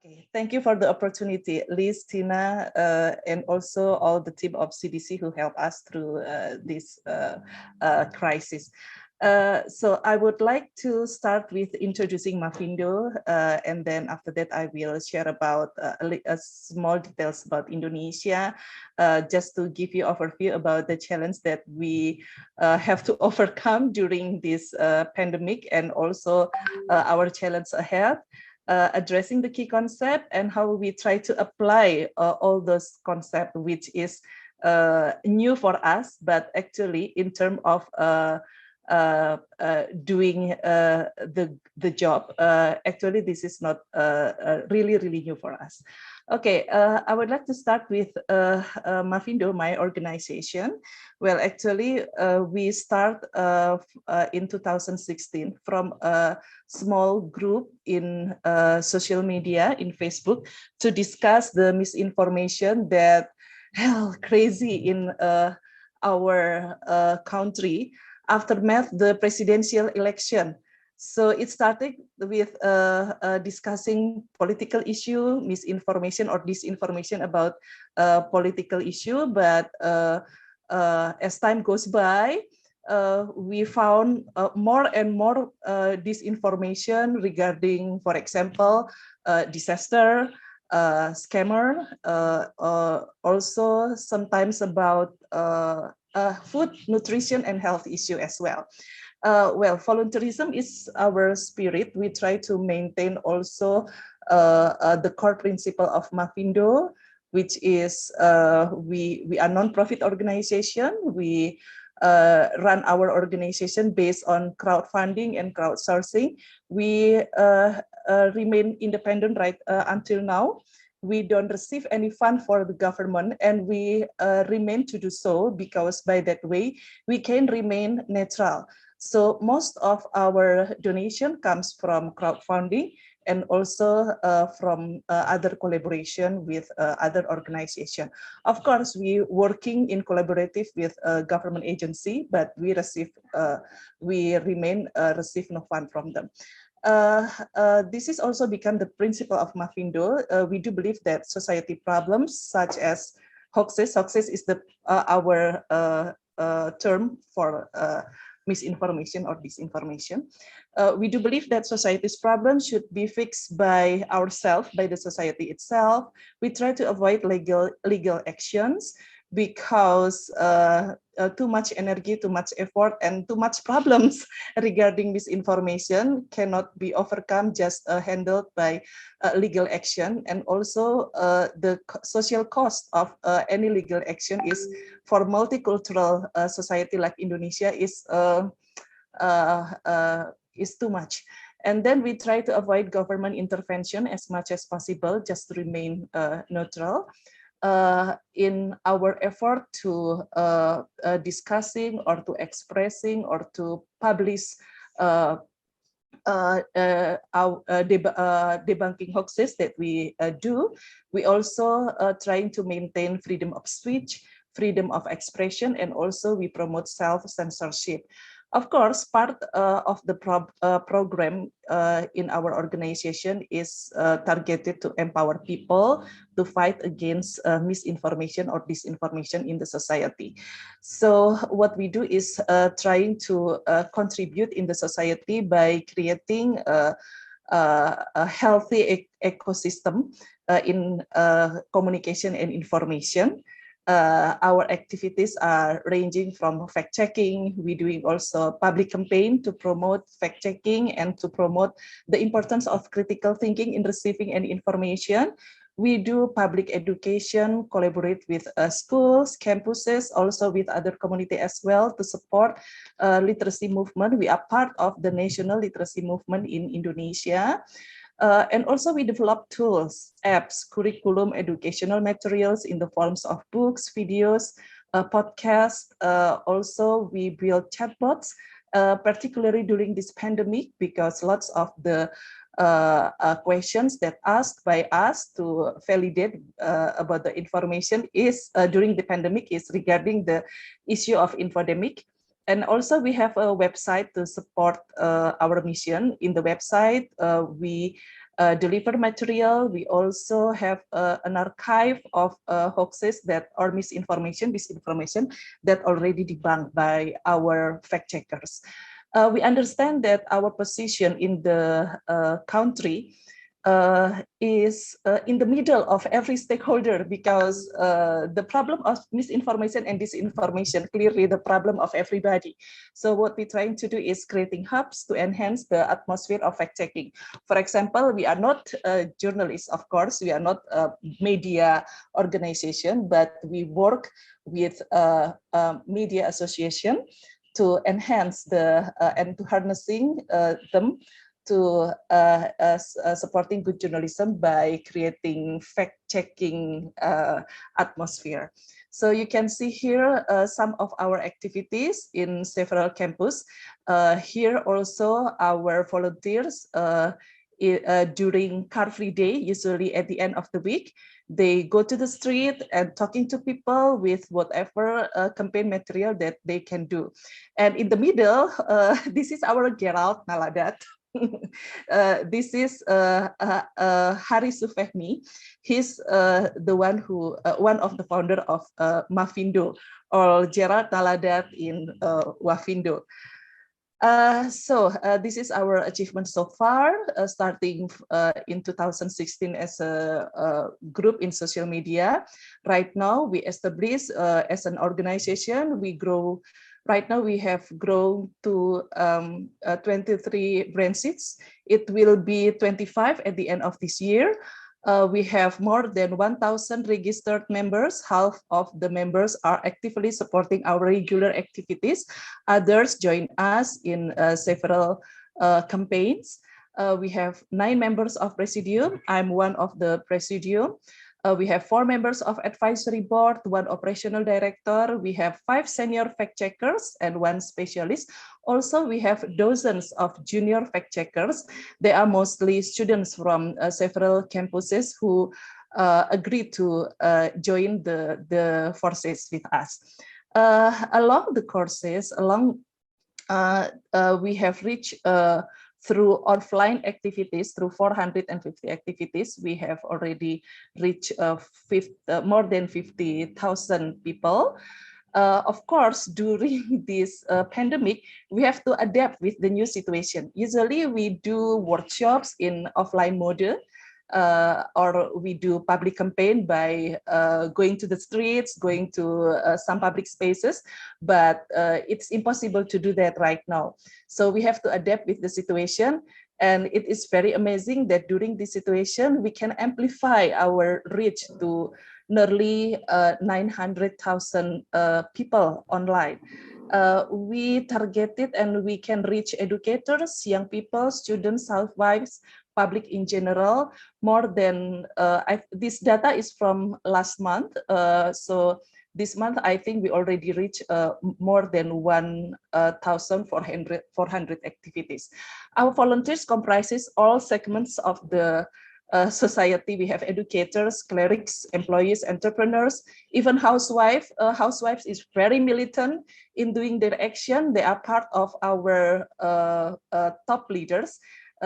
Okay, thank you for the opportunity, Liz, Tina, and also all the team of CDC who helped us through this crisis. So I would like to start with introducing Mavindo, and then after that I will share about a small details about Indonesia, just to give you overview about the challenge that we have to overcome during this pandemic, and also our challenge ahead. Addressing the key concept and how we try to apply all those concepts, which is new for us, but actually in terms of doing the job, actually this is not really new for us. Okay, I would like to start with Mavindo, my organization. Well, actually, we start in 2016 from a small group in social media, in Facebook, to discuss the misinformation that hell crazy in our country aftermath the presidential election. So it started with discussing political issue, misinformation or disinformation about political issue. But as time goes by, we found more and more disinformation regarding, for example, disaster, scammer, also sometimes about food, nutrition, and health issue as well. Well, volunteerism is our spirit. We try to maintain also the core principle of Mavindo, which is we are non-profit organization. We run our organization based on crowdfunding and crowdsourcing. We remain independent right until now. We don't receive any fund for the government, and we remain to do so because by that way we can remain neutral. So most of our donation comes from crowdfunding and also from other collaboration with other organization. Of course, we working in collaborative with a government agency, but we remain receive no fund from them. This is also become the principle of Mavindo. We do believe that society problems such as hoaxes is the our term for misinformation or disinformation. We do believe that society's problems should be fixed by ourselves, by the society itself. We try to avoid legal actions because too much energy, too much effort, and too much problems regarding misinformation cannot be overcome just handled by legal action. And also the social cost of any legal action is for multicultural society like Indonesia is too much. And then we try to avoid government intervention as much as possible, just to remain neutral. In our effort to discussing or to expressing or to publish debunking hoaxes that we do, we also trying to maintain freedom of speech, freedom of expression, and also we promote self-censorship. Of course, part of the program in our organization is targeted to empower people to fight against misinformation or disinformation in the society. So what we do is trying to contribute in the society by creating a healthy ecosystem in communication and information. Our activities are ranging from fact-checking. We're doing also public campaign to promote fact-checking and to promote the importance of critical thinking in receiving any information. We do public education, collaborate with schools, campuses, also with other community as well to support literacy movement. We are part of the national literacy movement in Indonesia. And also we develop tools, apps, curriculum, educational materials in the forms of books, videos, podcasts. Also we build chatbots, particularly during this pandemic, because lots of the questions that asked by us to validate about the information is during the pandemic is regarding the issue of infodemic. And also we have a website to support our mission. In the website, we deliver material. We also have an archive of hoaxes that or misinformation that already debunked by our fact checkers. We understand that our position in the country is in the middle of every stakeholder, because the problem of misinformation and disinformation clearly the problem of everybody. So what we're trying to do is creating hubs to enhance the atmosphere of fact-checking. For example, we are not journalists, of course, we are not a media organization, but we work with media association to enhance the and to harnessing them to supporting good journalism by creating fact-checking atmosphere. So you can see here some of our activities in several campus. Here also our volunteers during Car-Free Day, usually at the end of the week, they go to the street and talking to people with whatever campaign material that they can do. And in the middle, this is our Gerald Naladat. This is Hari Sufehmi. He's the one who one of the founder of Mafindo, or Gerald Naladat in Wafindo. This is our achievement so far, starting in 2016 as a group in social media. Right now, we established as an organization, we grow. Right now, we have grown to 23 branches. It will be 25 at the end of this year. We have more than 1,000 registered members. Half of the members are actively supporting our regular activities. Others join us in several campaigns. We have 9 members of Presidium. I'm one of the Presidium. We have 4 members of advisory board, 1 operational director. We have 5 senior fact checkers and 1 specialist. Also, we have dozens of junior fact checkers. They are mostly students from several campuses who agreed to join the forces with us. Along the courses, we have reached through offline activities, through 450 activities, we have already reached more than 50,000 people. Of course, during this pandemic, we have to adapt with the new situation. Usually we do workshops in offline mode, or we do public campaign by going to the streets, going to some public spaces, but it's impossible to do that right now. So we have to adapt with the situation, and it is very amazing that during this situation, we can amplify our reach to nearly 900,000 people online. We targeted and we can reach educators, young people, students, housewives, public in general, more than, this data is from last month. So this month, I think we already reached more than 1,400 activities. Our volunteers comprises all segments of the society. We have educators, clerics, employees, entrepreneurs, even housewives. Housewives is very militant in doing their action. They are part of our top leaders.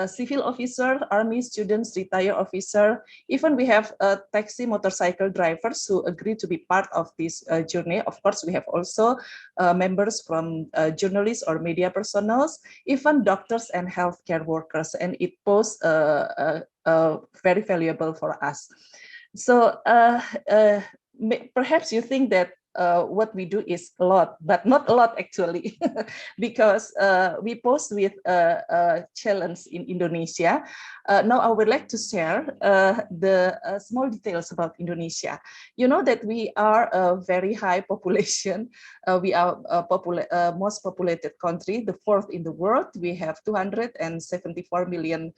Civil officer, army students, retired officer. Even we have taxi motorcycle drivers who agree to be part of this journey. Of course, we have also members from journalists or media personnel, even doctors and healthcare workers, and it poses very valuable for us. So perhaps you think that what we do is a lot, but not a lot actually, because we pose with a challenge in Indonesia. Now I would like to share the small details about Indonesia. You know that we are a very high population. We are a most populated country, the 4th in the world. We have 274 million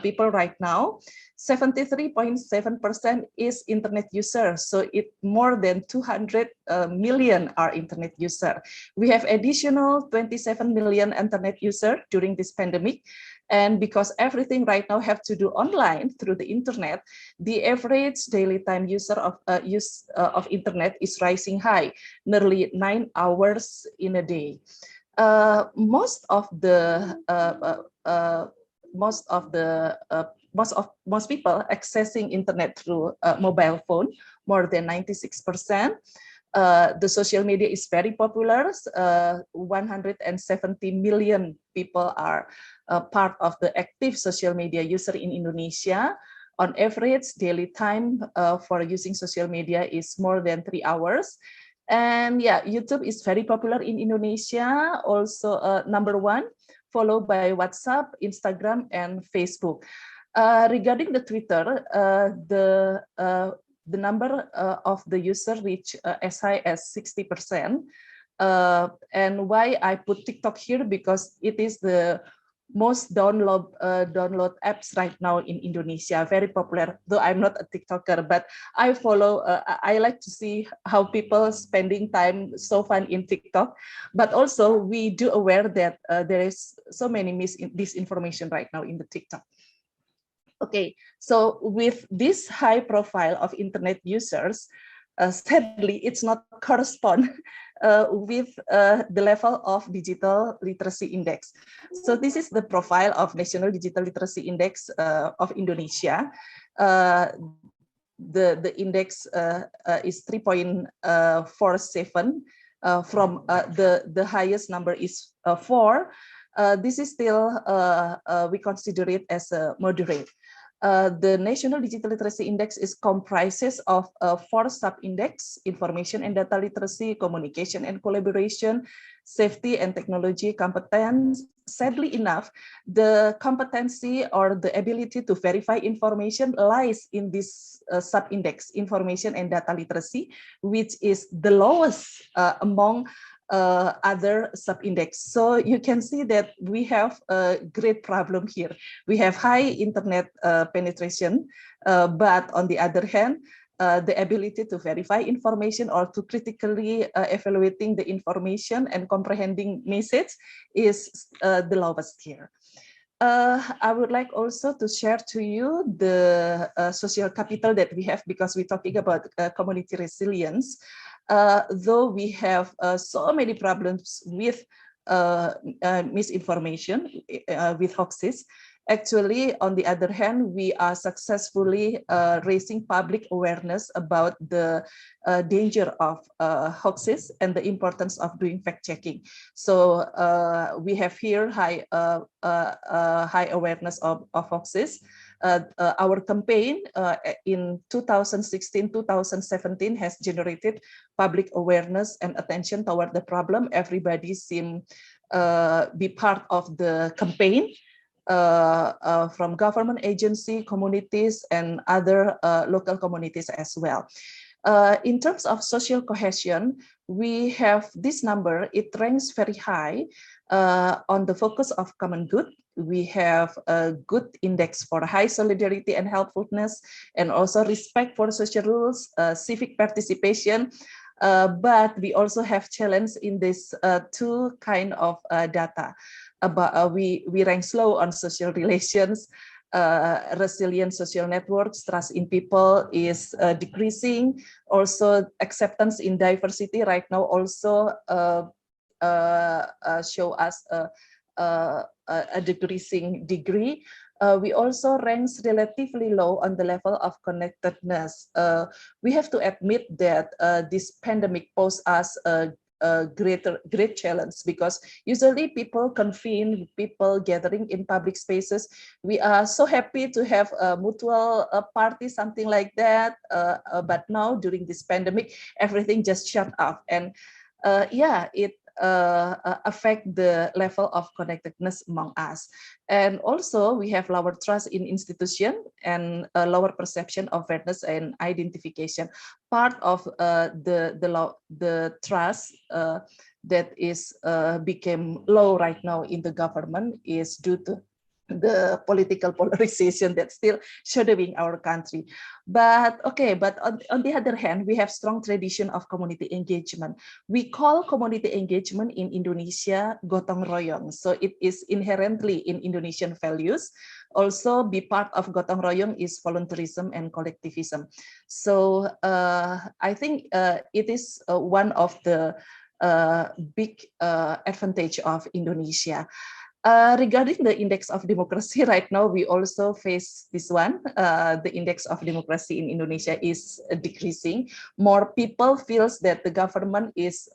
people right now. 73.7% is internet users, so it more than 200 million are internet user. We have additional 27 million internet user during this pandemic, and because everything right now have to do online through the internet, the average daily time user of use of internet is rising high, nearly 9 hours in a day. Most of the most people accessing internet through mobile phone, more than 96%. The social media is very popular. 170 million people are part of the active social media user in Indonesia. On average, daily time for using social media is more than 3 hours. And yeah, YouTube is very popular in Indonesia, also #1, followed by WhatsApp, Instagram, and Facebook. Regarding the Twitter, the number of the user reach as high as 60%. And why I put TikTok here, because it is the most download apps right now in Indonesia, very popular. Though I'm not a TikToker, but I follow. I like to see how people spending time so fun in TikTok. But also we do aware that there is so many disinformation right now in the TikTok. Okay, so with this high profile of internet users, sadly, it's not correspond with the level of digital literacy index. So this is the profile of National Digital Literacy Index of Indonesia. The index is 3.47. From the highest number is 4. This is still, we consider it as a moderate. The National Digital Literacy Index is comprises of 4 sub-index: information and data literacy, communication and collaboration, safety and technology competence. Sadly enough, the competency or the ability to verify information lies in this sub-index, information and data literacy, which is the lowest among other sub-index. So you can see that we have a great problem here. We have high internet penetration, but on the other hand, the ability to verify information or to critically evaluating the information and comprehending message is the lowest here. I would like also to share to you the social capital that we have, because we're talking about community resilience. Though we have so many problems with misinformation, with hoaxes, actually, on the other hand, we are successfully raising public awareness about the danger of hoaxes and the importance of doing fact-checking. So we have here high awareness of hoaxes. Our campaign in 2016-2017 has generated public awareness and attention toward the problem. Everybody seem be part of the campaign, from government agency, communities, and other local communities as well. In terms of social cohesion, we have this number. It ranks very high on the focus of common good. We have a good index for high solidarity and helpfulness, and also respect for social rules, civic participation. But we also have challenge in this two kind of data. We rank slow on social relations, resilient social networks, trust in people is decreasing. Also, acceptance in diversity right now also show us a decreasing degree. We also ranks relatively low on the level of connectedness. We have to admit that this pandemic posed us a great challenge, because usually people convene, people gathering in public spaces. We are so happy to have a mutual party, something like that. But now during this pandemic, everything just shut off, and yeah, it affect the level of connectedness among us. And also we have lower trust in institution and a lower perception of fairness and identification. Part of the trust that is became low right now in the government is due to the political polarization that's still shadowing our country. But okay, but on the other hand, we have strong tradition of community engagement. We call community engagement in Indonesia gotong royong. So it is inherently in Indonesian values. Also, be part of gotong royong is volunteerism and collectivism. So I think it is one of the big advantage of Indonesia. Regarding the index of democracy, right now we also face this one. The index of democracy in Indonesia is decreasing. More people feels that the government is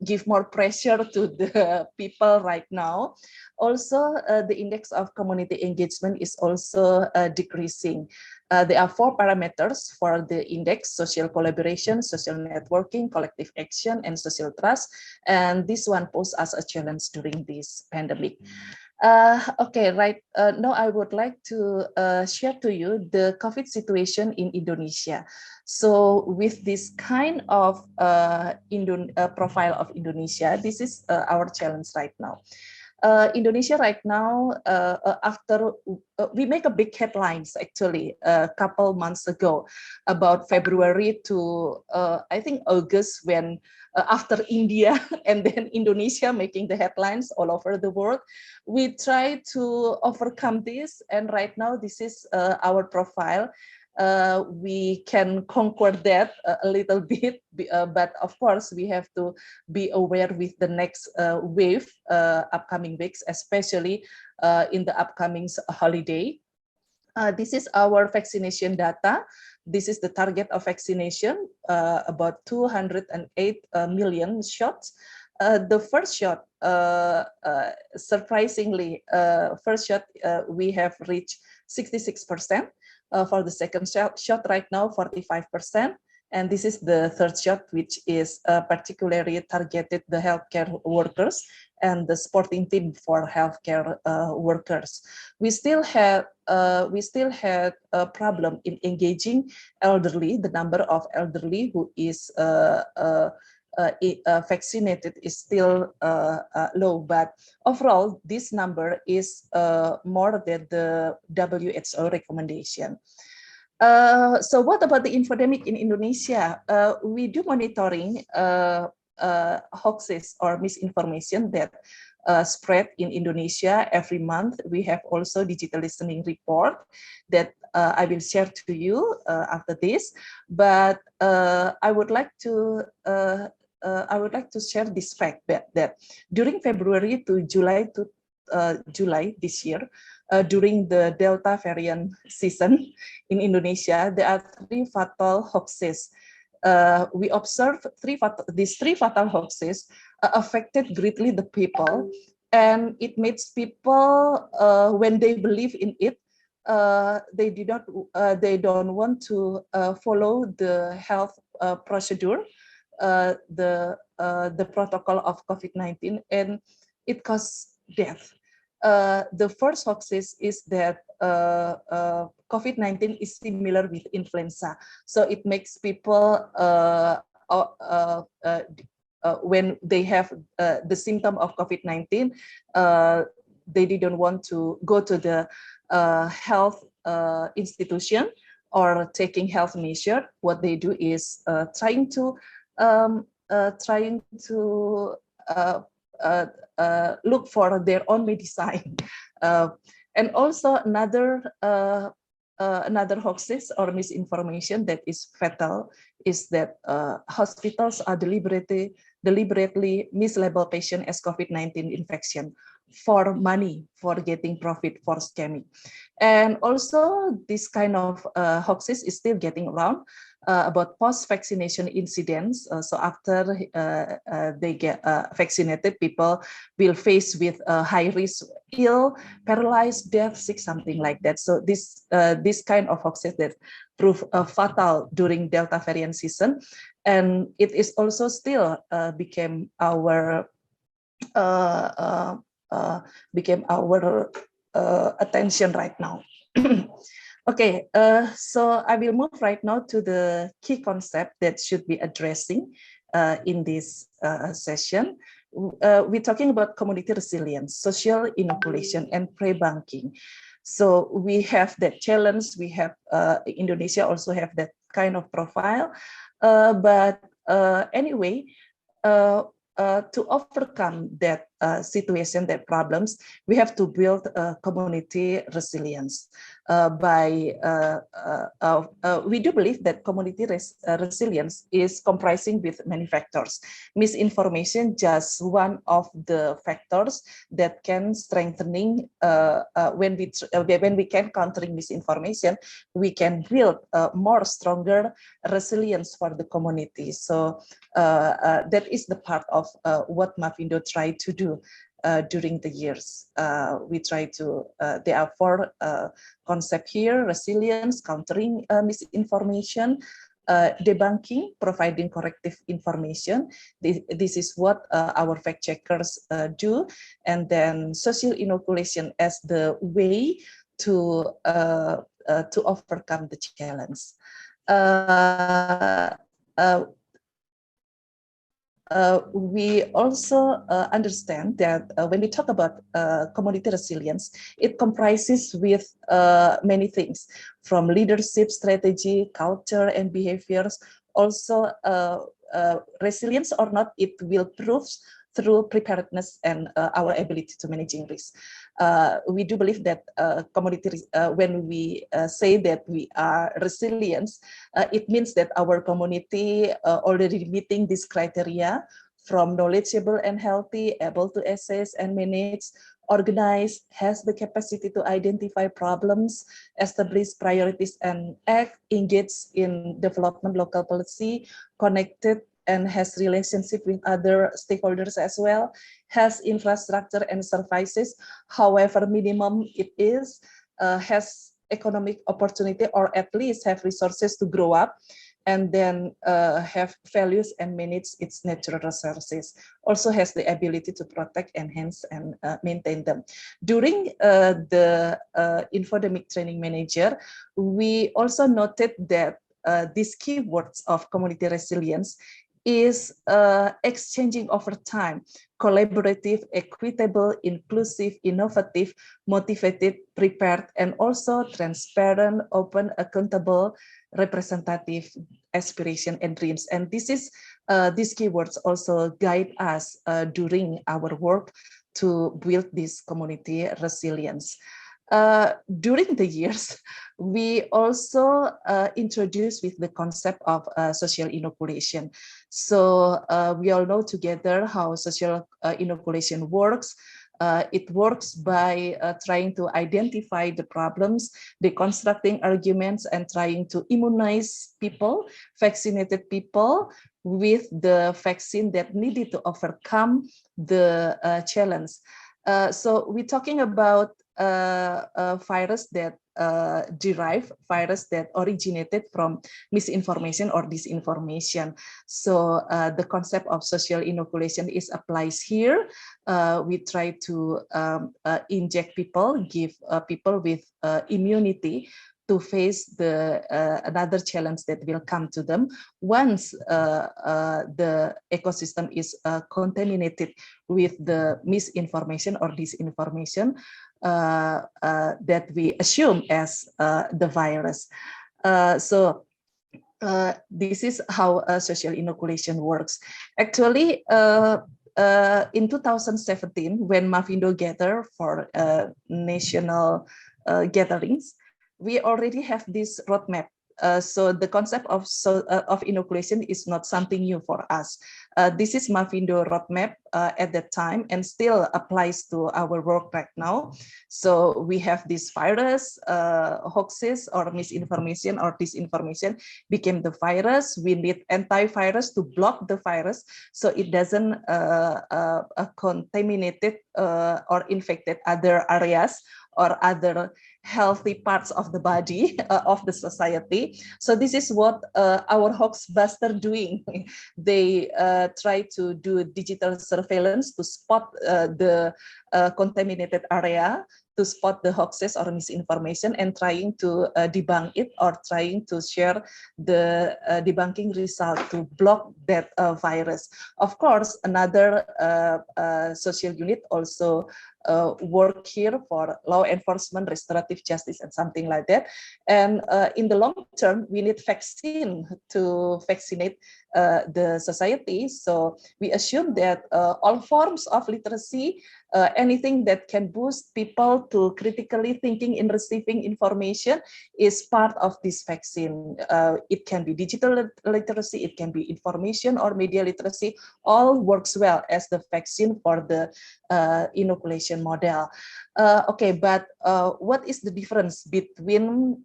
give more pressure to the people right now. Also, the index of community engagement is also decreasing. There are 4 parameters for the index: social collaboration, social networking, collective action, and social trust. And this one poses us a challenge during this pandemic. Okay, right. Now I would like to share to you the COVID situation in Indonesia. So with this kind of profile of Indonesia, this is our challenge right now. Indonesia right now, after we make a big headlines actually a couple months ago about February to I think August, when after India and then Indonesia making the headlines all over the world, we try to overcome this, and right now this is our profile. We can conquer that a little bit, but of course we have to be aware with the next wave upcoming weeks, especially in the upcoming holiday. This is our vaccination data. This is the target of vaccination, about 208 million shots. The first shot, surprisingly, first shot we have reached 66%. For the second shot right now, 45%. And this is the third shot, which is particularly targeted the healthcare workers and the sporting team for healthcare workers. We still had a problem in engaging elderly. The number of elderly who is vaccinated is still low, but overall this number is more than the WHO recommendation. So what about the infodemic in Indonesia? We do monitoring hoaxes or misinformation that spread in Indonesia every month. We have also digital listening report that I will share to you after this. But I would like to share this fact that during February to July this year, during the Delta variant season in Indonesia, there are 3 fatal hoaxes. We observed these three fatal hoaxes affected greatly the people, and it makes people when they believe in it, they don't want to follow the health procedure, the protocol of COVID-19, and it causes death. The first hoaxes is that COVID-19 is similar with influenza, so it makes people when they have the symptom of COVID-19, they didn't want to go to the health institution or taking health measure. What they do is trying to look for their own medicine. And also another hoaxes or misinformation that is fatal is that hospitals are deliberately mislabel patient as COVID-19 infection for money, for getting profit, for scamming. And also this kind of hoaxes is still getting around about post-vaccination incidents. So after they get vaccinated, people will face with high risk, ill, paralyzed, death, sick, something like that. So this kind of hoaxes that prove fatal during Delta variant season, and it is also still became our attention right now. Okay, so I will move right now to the key concept that should be addressing in this session. We're talking about community resilience, social inoculation, and pre-banking. So we have that challenge. We have Indonesia also have that kind of profile, but anyway, to overcome that situation, that problems, we have to build community resilience. We do believe that community resilience is comprising with many factors. Misinformation just one of the factors that can strengthening when we can countering misinformation, we can build more stronger resilience for the community. So that is the part of what Mavindo tried to do during the years. We try to, there are four concepts here: resilience, countering misinformation, debunking, providing corrective information. This is what our fact checkers do. And then social inoculation as the way to overcome the challenge. We also understand that when we talk about community resilience, it comprises with many things, from leadership, strategy, culture, and behaviors. Also, resilience or not, it will prove through preparedness and our ability to managing risk. We do believe that community, when we say that we are resilient, it means that our community already meeting this criteria, from knowledgeable and healthy, able to assess and manage, organize, has the capacity to identify problems, establish priorities and act, engage in development local policy, connected and has relationship with other stakeholders as well, has infrastructure and services, however minimum it is, has economic opportunity, or at least have resources to grow up, and then have values and manage its natural resources, also has the ability to protect, enhance, and maintain them. During the infodemic training manager, we also noted that these keywords of community resilience is exchanging over time, collaborative, equitable, inclusive, innovative, motivated, prepared, and also transparent, open, accountable, representative, aspiration, and dreams. And this is these keywords also guide us during our work to build this community resilience. During the years, we also introduced with the concept of social inoculation. So we all know together how social inoculation works. It works by trying to identify the problems, deconstructing arguments, and trying to immunize people, vaccinated people, with the vaccine that needed to overcome the challenge. So we're talking about a virus that virus that originated from misinformation or disinformation. So the concept of social inoculation is applies here. We try to inject people, give people with immunity to face the another challenge that will come to them once the ecosystem is contaminated with the misinformation or disinformation that we assume as the virus. So this is how social inoculation works. Actually, in 2017, when Mavindo gathered for national gatherings, we already have this roadmap. So the concept of inoculation is not something new for us. This is Mavindo roadmap at that time and still applies to our work right now. So we have this virus, hoaxes or misinformation or disinformation became the virus. We need antivirus to block the virus so it doesn't contaminate or infected other areas or other healthy parts of the body of the society. So this is what our Hoaxbuster doing. They try to do digital surveillance to spot the contaminated area, to spot the hoaxes or misinformation, and trying to debunk it or trying to share the debunking result to block that virus. Of course, another social unit also work here for law enforcement, restorative justice, and something like that. And in the long term, we need vaccine to vaccinate the society. So we assume that all forms of literacy, anything that can boost people to critically thinking in receiving information is part of this vaccine. It can be digital literacy, it can be information or media literacy, all works well as the vaccine for the inoculation model. Okay, but what is the difference between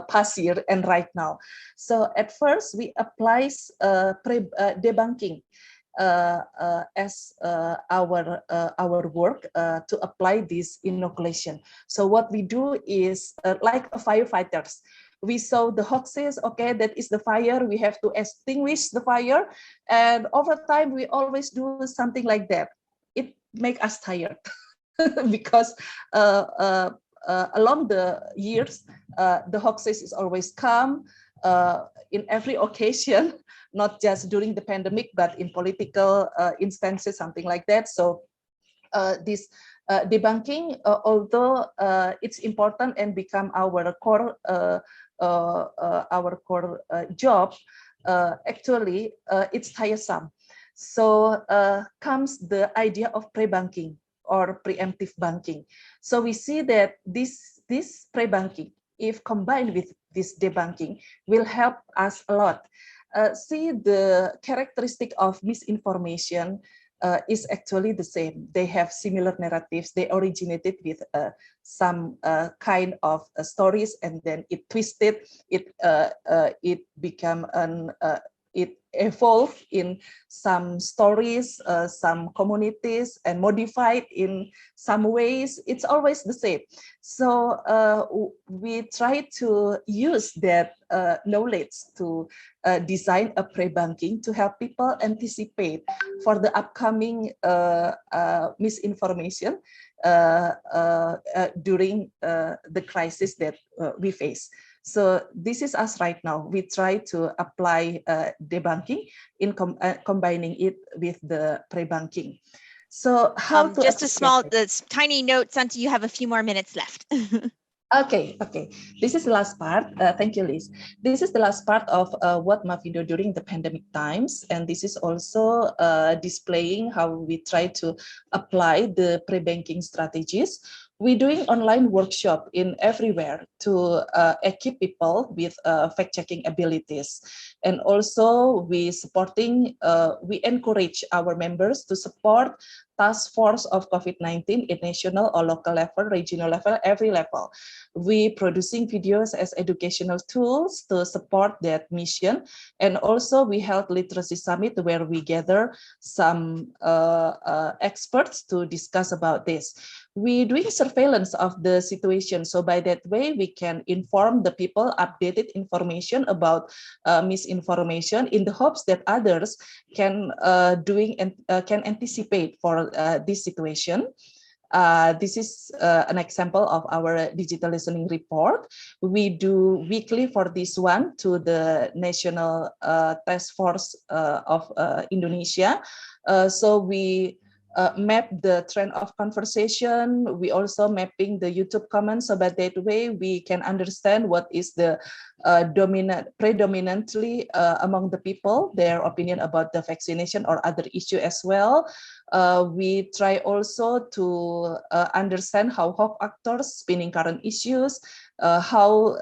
past year and right now? So at first we apply debunking as our work to apply this inoculation. So what we do is like firefighters. We saw the hoaxes, okay, that is the fire, we have to extinguish the fire. And over time, we always do something like that. It makes us tired because along the years, the hoaxes is always come in every occasion, not just during the pandemic, but in political instances, something like that. So this debunking, although it's important and become our core job, actually it's tiresome. So comes the idea of pre-banking or preemptive banking. So we see that this pre-banking, if combined with this debunking, will help us a lot. See, the characteristic of misinformation is actually the same. They have similar narratives. They originated with some kind of stories, and then it twisted. It became it evolved in some stories, some communities, and modified in some ways. It's always the same. So we try to use that knowledge to design a pre-banking to help people anticipate for the upcoming misinformation during the crisis that we face. So this is us right now. We try to apply debunking in combining it with the pre-banking. So how to just a small, tiny note, Santi, you have a few more minutes left. Okay. This is the last part. Thank you, Liz. This is the last part of what Mavindo during the pandemic times, and this is also displaying how we try to apply the pre-banking strategies. We're doing online workshop in everywhere to equip people with fact-checking abilities, and also we encourage our members to support task force of COVID-19 at national or local level, regional level, every level. We producing videos as educational tools to support that mission. And also we held literacy summit where we gather some experts to discuss about this. We're doing surveillance of the situation. So by that way, we can inform the people updated information about misinformation in the hopes that others can can anticipate for this situation. This is an example of our digital listening report. We do weekly for this one to the National Task Force of Indonesia. So we map the trend of conversation. We also mapping the YouTube comments, so that way we can understand what is the predominantly among the people, their opinion about the vaccination or other issue as well. We try also to understand how hoax actors spinning current issues, how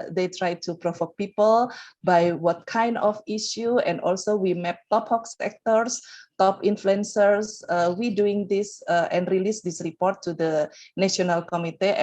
they try to provoke people by what kind of issue, and also we map top hoax actors, top influencers. We doing this and release this report to the National Committee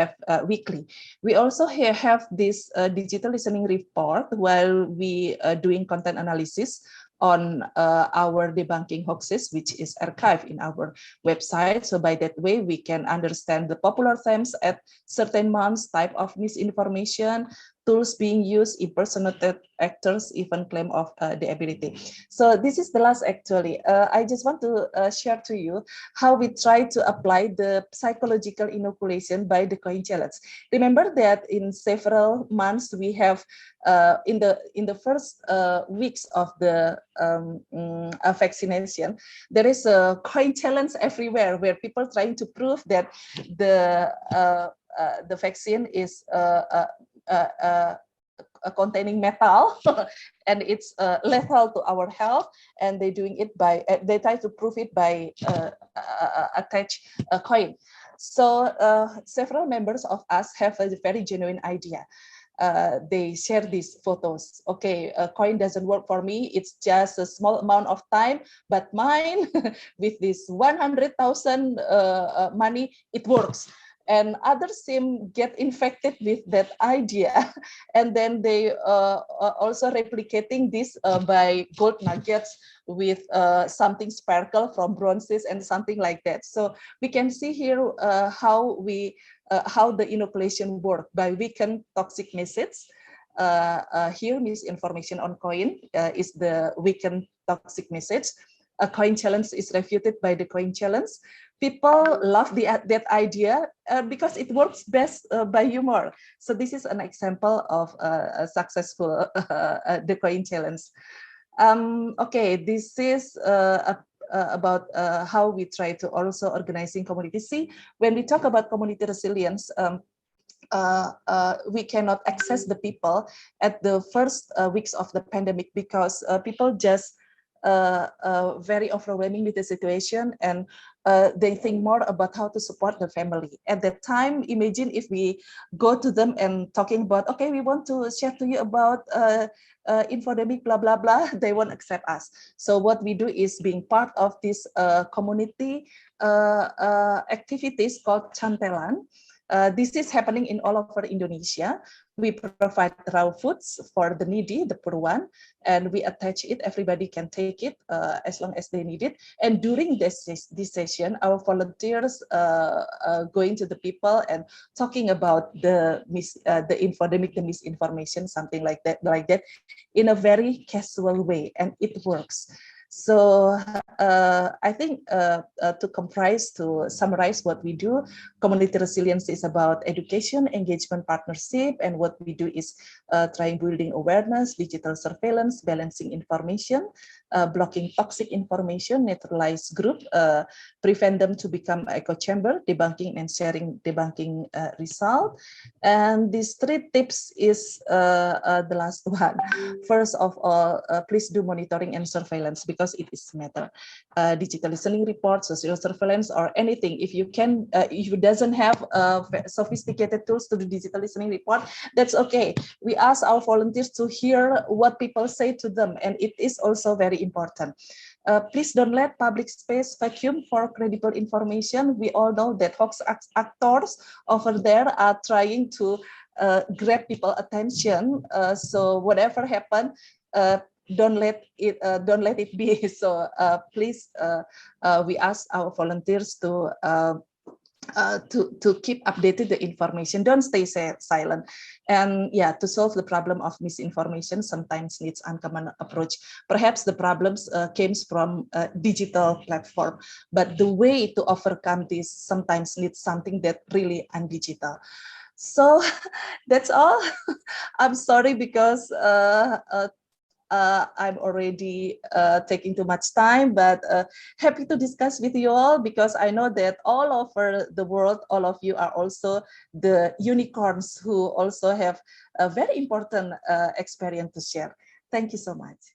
weekly. We also have this digital listening report while we doing content analysis on our debunking hoaxes, which is archived in our website. So by that way, we can understand the popular themes at certain months, type of misinformation, tools being used, impersonated actors even claim of the ability. So this is the last actually. I just want to share to you how we try to apply the psychological inoculation by the coin challenge. Remember that in several months we have in the first weeks of the vaccination, there is a coin challenge everywhere where people trying to prove that the vaccine is containing metal and it's lethal to our health, and they're doing it by they try to prove it by attach a coin. So several members of us have a very genuine idea. They share these photos. Okay, a coin doesn't work for me. It's just a small amount of time, but mine with this 100,000 money, it works. And others seem get infected with that idea, and then they also replicating this by gold nuggets with something sparkle from bronzes and something like that. So we can see here how the inoculation work by weaken toxic message. Here, misinformation on coin is the weakened toxic message. A coin challenge is refuted by the coin challenge. People love that idea because it works best by humor. So this is an example of a successful the coin challenge. Okay, this is about how we try to also organizing community. See, when we talk about community resilience, we cannot access the people at the first weeks of the pandemic because people just very overwhelming with the situation, and they think more about how to support the family. At that time, imagine if we go to them and talking about, okay, we want to share to you about infodemic, blah, blah, blah, they won't accept us. So what we do is being part of this community activities called Cantelan. This is happening in all over Indonesia. We provide raw foods for the needy, the poor one, and we attach it. Everybody can take it as long as they need it. And during this session, our volunteers going to the people and talking about the infodemic, the misinformation, something like that, in a very casual way, and it works. So I think to summarize what we do, community resilience is about education, engagement, partnership, and what we do is trying building awareness, digital surveillance, balancing information, blocking toxic information, neutralize group, prevent them to become echo chamber, debunking and sharing debunking result. And these 3 tips is the last one. First of all, please do monitoring and surveillance because it is matter. Digital listening report, social surveillance, or anything. If you can, if you doesn't have sophisticated tools to do digital listening report, that's okay. We ask our volunteers to hear what people say to them, and it is also very important. Please don't let public space vacuum for credible information. We all know that hoax actors over there are trying to grab people attention. So whatever happened, don't let it be. So please, we ask our volunteers to keep updated the information. Don't stay silent. And yeah, to solve the problem of misinformation sometimes needs uncommon approach. Perhaps the problems came from a digital platform, but the way to overcome this sometimes needs something that really undigital. So that's all. I'm sorry because I'm already taking too much time, but happy to discuss with you all because I know that all over the world, all of you are also the unicorns who also have a very important experience to share. Thank you so much.